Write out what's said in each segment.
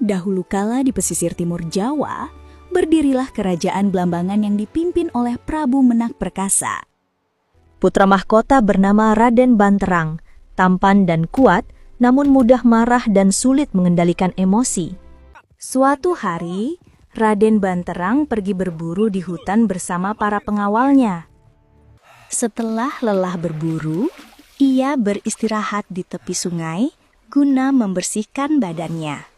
Dahulu kala di pesisir timur Jawa, berdirilah kerajaan Blambangan yang dipimpin oleh Prabu Menak Perkasa. Putra mahkota bernama Raden Banterang, tampan dan kuat, namun mudah marah dan sulit mengendalikan emosi. Suatu hari, Raden Banterang pergi berburu di hutan bersama para pengawalnya. Setelah lelah berburu, ia beristirahat di tepi sungai guna membersihkan badannya.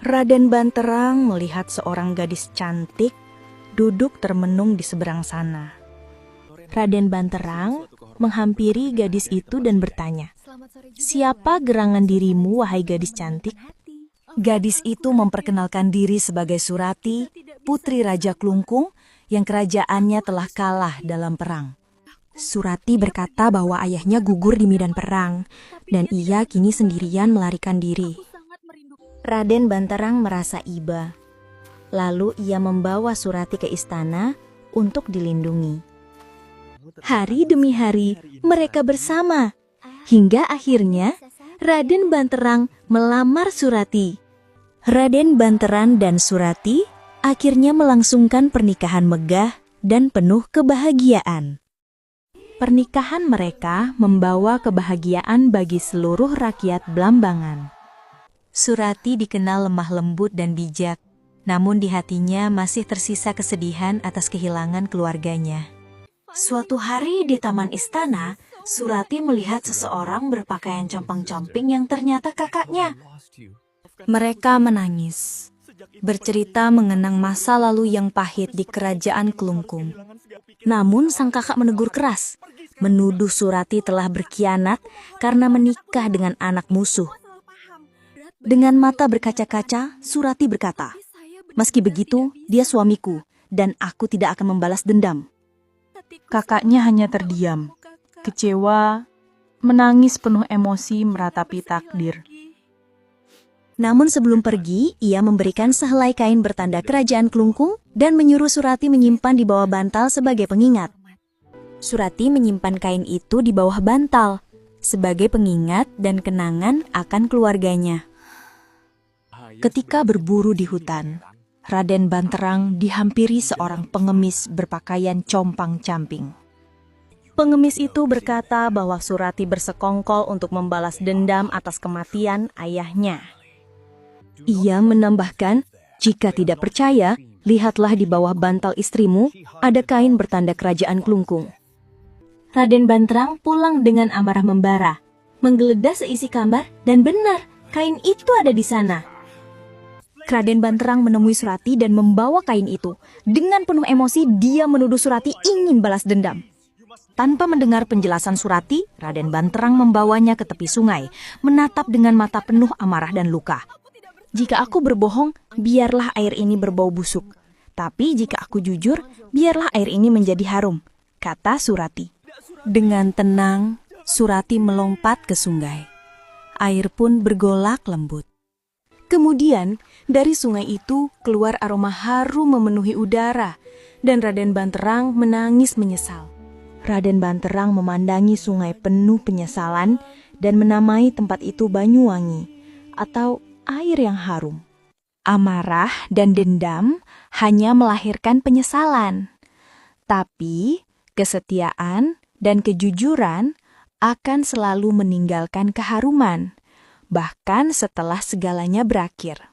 Raden Banterang melihat seorang gadis cantik duduk termenung di seberang sana. Raden Banterang menghampiri gadis itu dan bertanya, "Siapa gerangan dirimu, wahai gadis cantik?" Gadis itu memperkenalkan diri sebagai Surati, putri Raja Klungkung yang kerajaannya telah kalah dalam perang. Surati berkata bahwa ayahnya gugur di medan perang dan ia kini sendirian melarikan diri. Raden Banterang merasa iba. Lalu ia membawa Surati ke istana untuk dilindungi. Hari demi hari mereka bersama, hingga akhirnya Raden Banterang melamar Surati. Raden Banterang dan Surati akhirnya melangsungkan pernikahan megah dan penuh kebahagiaan. Pernikahan mereka membawa kebahagiaan bagi seluruh rakyat Blambangan. Surati dikenal lemah lembut dan bijak, namun di hatinya masih tersisa kesedihan atas kehilangan keluarganya. Suatu hari di taman istana, Surati melihat seseorang berpakaian compang-camping yang ternyata kakaknya. Mereka menangis, bercerita mengenang masa lalu yang pahit di kerajaan Klungkung. Namun sang kakak menegur keras, menuduh Surati telah berkhianat karena menikah dengan anak musuh. Dengan mata berkaca-kaca, Surati berkata, "Meski begitu, dia suamiku dan aku tidak akan membalas dendam." Kakaknya hanya terdiam, kecewa, menangis penuh emosi meratapi takdir. Namun sebelum pergi, ia memberikan sehelai kain bertanda kerajaan Klungkung dan menyuruh Surati menyimpan di bawah bantal sebagai pengingat. Surati menyimpan kain itu di bawah bantal sebagai pengingat dan kenangan akan keluarganya. Ketika berburu di hutan, Raden Banterang dihampiri seorang pengemis berpakaian compang-camping. Pengemis itu berkata bahwa Surati bersekongkol untuk membalas dendam atas kematian ayahnya. Ia menambahkan, "Jika tidak percaya, lihatlah di bawah bantal istrimu, ada kain bertanda kerajaan Klungkung." Raden Banterang pulang dengan amarah membara, menggeledah seisi kamar, dan benar, kain itu ada di sana. Raden Banterang menemui Surati dan membawa kain itu. Dengan penuh emosi, dia menuduh Surati ingin balas dendam. Tanpa mendengar penjelasan Surati, Raden Banterang membawanya ke tepi sungai, menatap dengan mata penuh amarah dan luka. "Jika aku berbohong, biarlah air ini berbau busuk. Tapi jika aku jujur, biarlah air ini menjadi harum," kata Surati. Dengan tenang, Surati melompat ke sungai. Air pun bergolak lembut. Kemudian, dari sungai itu keluar aroma harum memenuhi udara, dan Raden Banterang menangis menyesal. Raden Banterang memandangi sungai penuh penyesalan dan menamai tempat itu Banyuwangi, atau air yang harum. Amarah dan dendam hanya melahirkan penyesalan, tapi kesetiaan dan kejujuran akan selalu meninggalkan keharuman, bahkan setelah segalanya berakhir.